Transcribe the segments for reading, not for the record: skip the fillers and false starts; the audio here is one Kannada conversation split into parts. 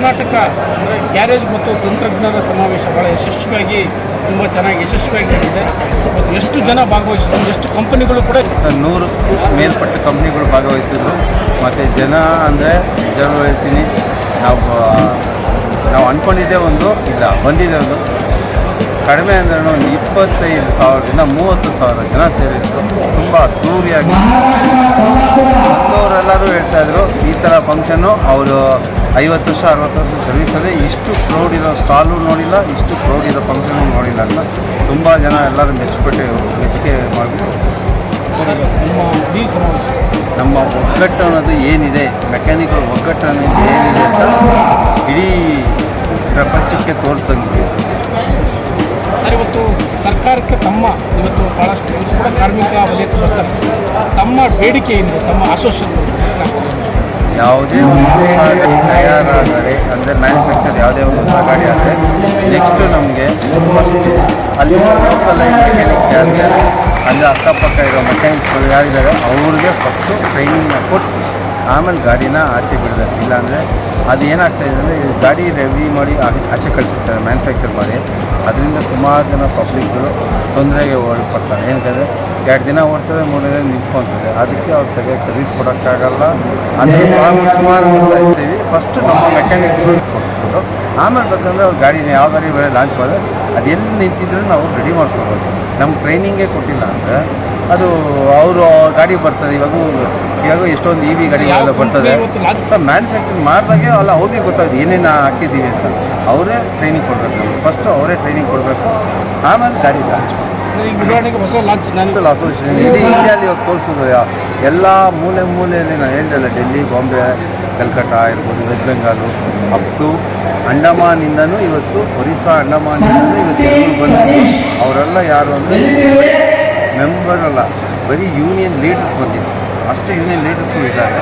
ಕರ್ನಾಟಕ ಅಂದರೆ ಗ್ಯಾರೇಜ್ ಮತ್ತು ತಂತ್ರಜ್ಞಾನ ಸಮಾವೇಶ ಭಾಳ ಯಶಸ್ವಿಯಾಗಿ ತುಂಬ ಚೆನ್ನಾಗಿ ಯಶಸ್ವಿಯಾಗಿ ನಡೆದಿದೆ. ಮತ್ತು ಎಷ್ಟು ಜನ ಭಾಗವಹಿಸಿದ್ರು, ಎಷ್ಟು ಕಂಪನಿಗಳು ಕೂಡ 100ಕ್ಕೂ ಮೇಲ್ಪಟ್ಟ ಕಂಪ್ನಿಗಳು ಭಾಗವಹಿಸಿದ್ರು. ಮತ್ತು ಜನ ಅಂದರೆ ನಿಜವಾಗ್ಲೂ ಹೇಳ್ತೀನಿ, ನಾವು ಅಂದ್ಕೊಂಡಿದ್ದೇ ಒಂದು, ಇಲ್ಲ ಬಂದಿದೆ ಒಂದು. ಕಡಿಮೆ ಅಂದರೆ ಒಂದು 25,000ರಿಂದ 30,000 ಜನ ಸೇರಿದ್ರು. ತುಂಬ ಅದ್ದೂರಿಯಾಗಿ ಅವರೆಲ್ಲರೂ ಹೇಳ್ತಾಯಿದ್ರು, ಈ ಥರ ಫಂಕ್ಷನ್ನು ಅವರು 50 ವರ್ಷ 60 ವರ್ಷ ಸರ್ವಿಸಲ್ಲಿ ಇಷ್ಟು ಕ್ರೌಡ್ ಇರೋ ಸ್ಟಾಲು ನೋಡಿಲ್ಲ, ಇಷ್ಟು ಕ್ರೌಡ್ ಇರೋ ಫಂಕ್ಷನ್ನು ನೋಡಿಲ್ಲ ಅಂತ ತುಂಬ ಜನ ಎಲ್ಲರೂ ಮೆಚ್ಚುಗೆ ಮಾಡಿಬಿಟ್ಟು ನಮ್ಮ ಒಗ್ಗಟ್ಟು ಅನ್ನೋದು ಏನಿದೆ, ಮೆಕ್ಯಾನಿಕಲ್ ಒಗ್ಗಟ್ಟು ಅನ್ನೋದು ಏನಿದೆ ಅಂತ ಇಡೀ ಪ್ರಪಂಚಕ್ಕೆ ತೋರಿಸ್ದಂಗೆ. ಸರ್, ಇವತ್ತು ಸರ್ಕಾರಕ್ಕೆ ಇವತ್ತು ಭಾಳಷ್ಟು ಕೂಡ ಕಾರ್ಮಿಕ ವಲಯಕ್ಕೆ ಬರ್ತಾರೆ, ತಮ್ಮ ಬೇಡಿಕೆಯಿಂದ ತಮ್ಮ ಆಶ್ವಾಸನೆ ಯಾವುದೇ ಒಂದು ಹೊಸ ಗಾಡಿ ತಯಾರಾದರೆ ಅಂದರೆ ಮ್ಯಾನುಫ್ಯಾಕ್ಚರ್ ಯಾವುದೇ ಒಂದು ಹೊಸ ಗಾಡಿ ಆದರೆ ನೆಕ್ಸ್ಟು ನಮಗೆ ಫಸ್ಟು ಅಲ್ಲಿ ಲೋಕಲ್ ಮೆಕ್ಯಾನಿಕ್ಸ್ ಯಾರಿದ್ದಾರೆ ಅಂದರೆ ಅಕ್ಕಪಕ್ಕ ಇರೋ ಮೆಕ್ಯಾನಿಕ್ಸ್ಗಳು ಯಾರಿದ್ದಾರೆ ಅವ್ರಿಗೆ ಫಸ್ಟು ಟ್ರೈನಿಂಗ್ನ ಕೊಟ್ಟು ಆಮೇಲೆ ಗಾಡಿನ ಆಚೆ ಬಿಡಬೇಕು. ಇಲ್ಲಾಂದರೆ ಅದು ಏನಾಗ್ತಾಯಿದೆ ಅಂದರೆ ಗಾಡಿ ರೆಡಿ ಮಾಡಿ ಆಚೆ ಕಳಿಸಿರ್ತಾರೆ ಮ್ಯಾನುಫ್ಯಾಕ್ಚರ್ ಮಾಡಿ. ಅದರಿಂದ ಸುಮಾರು ಜನ ಪಬ್ಲಿಕ್ಗಳು ತೊಂದರೆಗೆ ಒಳಪಡ್ತಾರೆ. ಏನಂತಂದರೆ 2 ದಿನ ಓಡ್ತದೆ, 3 ದಿನ ನಿಂತ್ಕೊಳ್ತದೆ. ಅದಕ್ಕೆ ಅವ್ರು ಸರಿಯಾಗಿ ಸರ್ವಿಸ್ ಕೊಡೋಕ್ಕಾಗಲ್ಲ. ಅಂದರೆ ಸುಮಾರು ನೋಡ್ತಾ ಇರ್ತೀವಿ. ಫಸ್ಟು ನಮ್ಮ ಮೆಕ್ಯಾನಿಕ್ಗಳು ಕೊಟ್ಬಿಟ್ಟು ಆಮೇಲೆ ಬೇಕಂದರೆ ಅವ್ರು ಗಾಡಿನ ಯಾವ ಗಾಡಿ ಬೇರೆ ಲಾಂಚ್ ಮಾಡಿದ್ರೆ ಅದು ಎಲ್ಲಿ ನಿಂತಿದ್ರೂ ನಾವು ರೆಡಿ ಮಾಡ್ಕೊಳ್ಬೋದು. ನಮ್ಮ ಟ್ರೈನಿಂಗೇ ಕೊಟ್ಟಿಲ್ಲ ಅಂದರೆ ಅದು ಅವರು ಗಾಡಿ ಬರ್ತದೆ. ಇವಾಗ ಎಷ್ಟೊಂದು EV ಗಾಡಿಗಳೆಲ್ಲ ಬರ್ತದೆ. ಮ್ಯಾನುಫ್ಯಾಕ್ಚರಿಂಗ್ ಮಾಡಿದಾಗೆ ಅಲ್ಲ ಅವ್ರಿಗೆ ಗೊತ್ತಾಗುತ್ತೆ ಏನೇನು ಹಾಕಿದ್ದೀವಿ ಅಂತ. ಅವರೇ ಟ್ರೈನಿಂಗ್ ಕೊಡಬೇಕು. ನಮಗೆ ಫಸ್ಟು ಅವರೇ ಟ್ರೈನಿಂಗ್ ಕೊಡಬೇಕು, ಆಮೇಲೆ ಗಾಡಿ ಲಾಂಚ್ ಮಾಡಬೇಕು. ಅಸೋಸಿಯೇಷನ್ ಇಡೀ ಇಂಡಿಯಾಲಿ ಇವಾಗ ತೋರಿಸಿದ್ರು. ಎಲ್ಲ ಮೂಲೆಯಲ್ಲಿ ನಾನು ಹೇಳ್ದಲ್ಲ, ಡೆಲ್ಲಿ, ಬಾಂಬೆ, ಕಲ್ಕಟ್ಟ ಇರ್ಬೋದು, ವೆಸ್ಟ್ ಬೆಂಗಾಲು, ಅಪ್ ಟು ಅಂಡಮಾನಿಂದನೂ ಇವತ್ತು ಒರಿಸ್ಸಾ, ಅಂಡಮಾನಿಂದನೂ ಇವತ್ತು ಬಂದಿದ್ದು. ಅವರೆಲ್ಲ ಯಾರು ಅಂದರೆ ಮೆಂಬರ್ ಅಲ್ಲ, ಬರೀ ಯೂನಿಯನ್ ಲೀಡರ್ಸ್ ಬಂದಿದ್ದು. ಅಷ್ಟು ಯೂನಿಯನ್ ಲೀಡರ್ಸ್ಗಳು ಇದ್ದಾರೆ.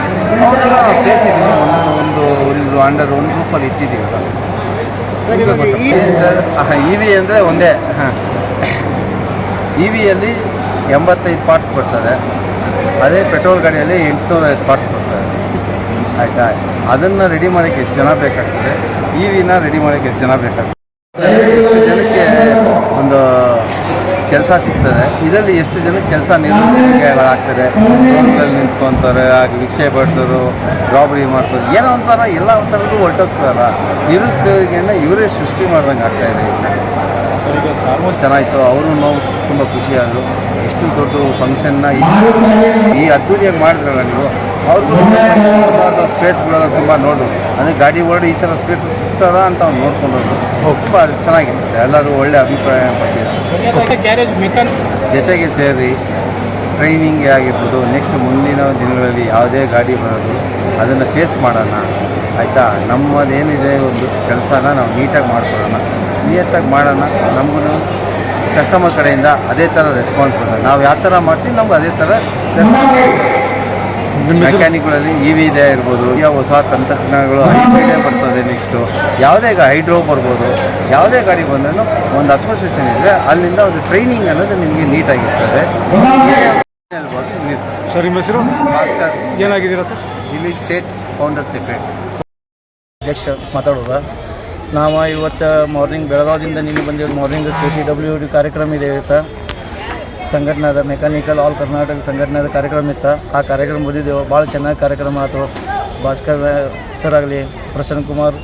ಅವರೆಲ್ಲ ನಾವು ಸೇರ್ತಿದ್ದೀವಿ, ಒಂದು ಅಂಡರ್ ಒಂದು ಗ್ರೂಪಲ್ಲಿ ಇಟ್ಟಿದ್ದೀವಿ. ಸರ್, EV ಅಂದರೆ ಒಂದೇ. EVಯಲ್ಲಿ 85 ಪಾರ್ಟ್ಸ್ ಬರ್ತದೆ. ಅದೇ ಪೆಟ್ರೋಲ್ ಗಾಡಿಯಲ್ಲಿ 850 ಪಾರ್ಟ್ಸ್ ಬರ್ತದೆ. ಆಯಿತಾ? ಅದನ್ನು ರೆಡಿ ಮಾಡೋಕ್ಕೆ ಎಷ್ಟು ಜನ ಬೇಕಾಗ್ತದೆ, EVನ ರೆಡಿ ಮಾಡೋಕ್ಕೆ ಎಷ್ಟು ಜನ ಬೇಕಾಗ್ತದೆ, ಎಷ್ಟು ಜನಕ್ಕೆ ಒಂದು ಕೆಲಸ ಸಿಗ್ತದೆ, ಇದರಲ್ಲಿ ಎಷ್ಟು ಜನಕ್ಕೆ ಕೆಲಸ ಆಗ್ತಾರೆ. ರೋಡ್ಗಳಲ್ಲಿ ನಿಂತ್ಕೊತಾರೆ, ಹಾಗೆ ಭಿಕ್ಷೆ ಪಡ್ತಾರೆ, ರಾಬರಿ ಮಾಡ್ತಾರೆ, ಏನೋ ಒಂಥರ ಎಲ್ಲ ಒಂಥರದ್ದು ಹೊರಟೋಗ್ತದಲ್ಲ. ನಿರುದ್ಯೋಗಿಗಳನ್ನ ಇವರೇ ಸೃಷ್ಟಿ ಮಾಡ್ದಂಗೆ ಆಗ್ತಾಯಿದೆ. ಈಗ ಆಲ್ಮೋಸ್ಟ್ ಚೆನ್ನಾಯಿತು. ಅವರು ನಾವು ತುಂಬ ಖುಷಿಯಾದರು. ಇಷ್ಟು ದೊಡ್ಡ ಫಂಕ್ಷನ್ನ ಈ ಅದ್ದೂರಿಯಾಗಿ ಮಾಡಿದ್ರಲ್ಲ ನೀವು. ಅವ್ರಿಗೂ ಹೊಸ ಹೊಸ ಸ್ಪೇಸ್ಗಳೆಲ್ಲ ತುಂಬ ನೋಡಿದ್ರು. ಅಂದರೆ ಗಾಡಿ ಓಡಿ ಈ ಥರ ಸ್ಪೇಸ್ ಸಿಗ್ತದ ಅಂತ ಅವ್ರು ನೋಡ್ಕೊಂಡೋದ್ರು. ತುಂಬ ಚೆನ್ನಾಗಿರುತ್ತೆ. ಎಲ್ಲರೂ ಒಳ್ಳೆ ಅಭಿಪ್ರಾಯ ಪಟ್ಟಿದ್ದಾರೆ. ಜೊತೆಗೆ ಸೇರಿ ಟ್ರೈನಿಂಗ್ ಆಗಿರ್ಬೋದು, ನೆಕ್ಸ್ಟ್ ಮುಂದಿನ ದಿನಗಳಲ್ಲಿ ಯಾವುದೇ ಗಾಡಿ ಬರೋದು ಅದನ್ನು ಫೇಸ್ ಮಾಡೋಣ. ಆಯಿತಾ? ನಮ್ಮದೇನಿದೆ ಒಂದು ಕೆಲಸನ ನಾವು ನೀಟಾಗಿ ಮಾಡ್ಕೊಳ್ಳೋಣ, ನಿಯತ್ತಾಗಿ ಮಾಡೋಣ. ನಮಗೂ ಕಸ್ಟಮರ್ ಕಡೆಯಿಂದ ಅದೇ ಥರ ರೆಸ್ಪಾನ್ಸ್ ಬರ್ತದೆ. ನಾವು ಯಾವ ಥರ ಮಾಡ್ತೀವಿ ನಮ್ಗೆ ಅದೇ ಥರ ರೆಸ್ಪಾನ್ಸ್. ಮೆಕ್ಯಾನಿಕ್ಗಳಲ್ಲಿ EV ಇದೆ ಇರ್ಬೋದು, ಯಾವ ಹೊಸ ತಂತ್ರಜ್ಞಾನಗಳು ಹೈಬ್ರಿಡೇ ಬರ್ತದೆ. ನೆಕ್ಸ್ಟು ಯಾವುದೇ ಹೈಡ್ರೋ ಬರ್ಬೋದು. ಯಾವುದೇ ಗಾಡಿ ಬಂದ್ರೂ ಒಂದು ಅಸೋಸಿಯೇಷನ್ ಇದ್ದರೆ ಅಲ್ಲಿಂದ ಒಂದು ಟ್ರೈನಿಂಗ್ ಅನ್ನೋದು ನಿಮಗೆ ನೀಟಾಗಿರ್ತದೆ. ಸರ್, ನಿಮ್ಮ ಹೆಸರು ಭಾಸ್ಕರ್. ಏನಾಗಿದ್ದೀರಾ ಸರ್? ಇಲ್ಲಿ ಸ್ಟೇಟ್ ಫೌಂಡರ್ ಸೆಕ್ರೆಟರಿ ಅಧ್ಯಕ್ಷ ಮಾತಾಡೋದು. ನಾವು ಇವತ್ತು ಮಾರ್ನಿಂಗ್ ಬೆಳಗಾವಿಯಿಂದ ನಿನ್ನೆ ಬಂದಿದ್ದು. ಮಾರ್ನಿಂಗ್ KTWD ಕಾರ್ಯಕ್ರಮ ಇದೆ ಇವತ್ತು. ಸಂಘಟನೆದ ಮೆಕ್ಯಾನಿಕಲ್ ಆಲ್ ಕರ್ನಾಟಕ ಸಂಘಟನೆದ ಕಾರ್ಯಕ್ರಮ ಇತ್ತು. ಆ ಕಾರ್ಯಕ್ರಮ ಬಂದಿದ್ದೆವು. ಭಾಳ ಚೆನ್ನಾಗಿ ಕಾರ್ಯಕ್ರಮ ಆಯಿತು. ಭಾಸ್ಕರ್ ಸರ್ ಆಗಲಿ, ಪ್ರಸನ್ನ ಕುಮಾರ್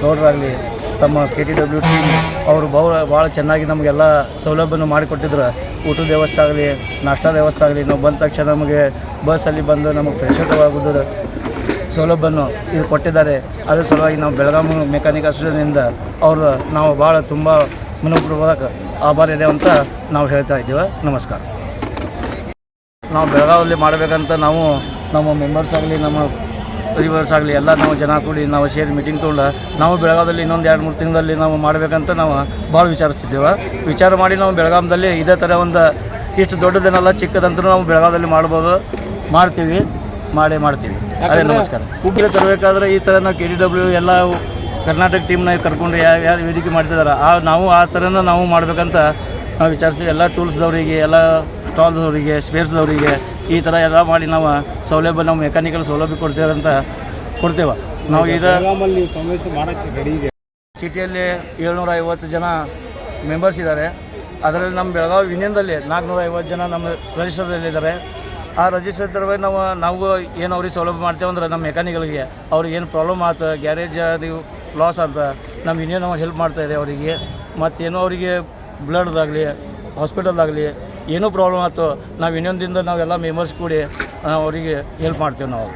ಗೌಡ್ರಾಗಲಿ, ತಮ್ಮ KTWD ಟೀಮ್ ಅವರು ಭಾಳ ಚೆನ್ನಾಗಿ ನಮಗೆಲ್ಲ ಸೌಲಭ್ಯವನ್ನು ಮಾಡಿಕೊಟ್ಟಿದ್ರು. ಊಟದ ವ್ಯವಸ್ಥೆ ಆಗಲಿ, ನಾಷ್ಟಾ ವ್ಯವಸ್ಥೆ ಆಗಲಿ. ನಾವು ಬಂದ ತಕ್ಷಣ ನಮಗೆ ಬಸ್ಸಲ್ಲಿ ಬಂದು ನಮಗೆ ಫ್ರೆಶ್ ಆಗೋದು ಸೌಲಭ್ಯವನ್ನು ಇದು ಕೊಟ್ಟಿದ್ದಾರೆ. ಅದರ ಸಲುವಾಗಿ ನಾವು ಬೆಳಗಾವಿ ಮೆಕ್ಯಾನಿಕ್ ಅಸೋಸಿಯೇಷನಿಂದ ಅವರು ನಾವು ಭಾಳ ತುಂಬ ಮನಪೂರ್ವಕ ಆಭಾರ ಇದೆ ಅಂತ ನಾವು ಹೇಳ್ತಾ ಇದ್ದೀವಿ. ನಮಸ್ಕಾರ. ನಾವು ಬೆಳಗಾವಿಯಲ್ಲಿ ಮಾಡಬೇಕಂತ ನಾವು ನಮ್ಮ ಮೆಂಬರ್ಸ್ ಆಗಲಿ, ನಮ್ಮ ರಿವರ್ಸ್ ಆಗಲಿ ಎಲ್ಲ ನಾವು ಜನ ಕೂಡಿ ನಾವು ಸೇರಿ ಮೀಟಿಂಗ್ ತೊಗೊಂಡು ನಾವು ಬೆಳಗಾವಿಯಲ್ಲಿ ಇನ್ನೊಂದು 2-3 ತಿಂಗಳಲ್ಲಿ ನಾವು ಮಾಡಬೇಕಂತ ನಾವು ಭಾಳ ವಿಚಾರಿಸ್ತಿದ್ದೇವೆ. ವಿಚಾರ ಮಾಡಿ ನಾವು ಬೆಳಗಾವಿಯಲ್ಲಿ ಇದೇ ಥರ ಒಂದು ಇಷ್ಟು ದೊಡ್ಡದೇನಲ್ಲ, ಚಿಕ್ಕದಂತೂ ನಾವು ಬೆಳಗಾವಿಯಲ್ಲಿ ಮಾಡ್ತೀವಿ. ಮಾಡ್ತೀವಿ. ಅದೇ ನಮಸ್ಕಾರ. ಉಗ್ರ ತರಬೇಕಾದ್ರೆ ಈ ಥರ ನಾವು KTW ಎಲ್ಲ ಕರ್ನಾಟಕ ಟೀಮ್ನ ಕರ್ಕೊಂಡು ಯಾವ ವೇದಿಕೆ ಮಾಡ್ತಿದ್ದಾರೆ ನಾವು ಆ ಥರನ ನಾವು ಮಾಡಬೇಕಂತ ನಾವು ವಿಚಾರಿಸಿ ಎಲ್ಲ ಟೂಲ್ಸ್ದವರಿಗೆ, ಎಲ್ಲ ಸ್ಟಾಲ್ದವರಿಗೆ, ಸ್ಪೇರ್ಸ್ದವರಿಗೆ ಈ ಥರ ಎಲ್ಲ ಮಾಡಿ ನಾವು ಸೌಲಭ್ಯ, ನಾವು ಮೆಕ್ಯಾನಿಕಲ್ ಸೌಲಭ್ಯ ಕೊಡ್ತೇವೆ. ನಾವು ಇದು ಬೆಳಗಾಮಲ್ಲಿ ನೀವು ಸಮಾವೇಶ ಮಾಡೋಕ್ಕೆ ರೆಡಿ ಇದೆ. ಸಿಟಿಯಲ್ಲಿ 750 ಜನ ಮೆಂಬರ್ಸ್ ಇದ್ದಾರೆ. ಅದರಲ್ಲಿ ನಮ್ಮ ಬೆಳಗಾವಿ ಯೂನಿಯನ್ದಲ್ಲಿ 450 ಜನ ನಮ್ಮ ರಿಜಿಸ್ಟರ್ದಲ್ಲಿದ್ದಾರೆ. ಆ ರಿಜಿಸ್ಟರ್ ನಾವು ಏನು ಅವ್ರಿಗೆ ಸೌಲಭ್ಯ ಮಾಡ್ತೇವೆ ಅಂದ್ರೆ ನಮ್ಮ ಮೆಕ್ಯಾನಿಕ್ಗಳಿಗೆ ಅವ್ರಿಗೆ ಏನು ಪ್ರಾಬ್ಲಮ್ ಆಯ್ತು, ಗ್ಯಾರೇಜ್ ಅದು ಲಾಸ್ ಅಂತ ನಮ್ಮ ಯೂನಿಯನ್ ಹೆಲ್ಪ್ ಮಾಡ್ತಾಯಿದೆ ಅವರಿಗೆ. ಮತ್ತೇನೋ ಅವರಿಗೆ ಬ್ಲಡ್ದಾಗಲಿ ಹಾಸ್ಪಿಟಲ್ದಾಗಲಿ ಏನೂ ಪ್ರಾಬ್ಲಮ್ ಆಯ್ತು ನಾವು ಯೂನಿಯನ್ದಿಂದ ನಾವೆಲ್ಲ ಮೆಂಬರ್ಸ್ ಕೂಡಿ ಅವರಿಗೆ ಹೆಲ್ಪ್ ಮಾಡ್ತೇವೆ ನಾವು.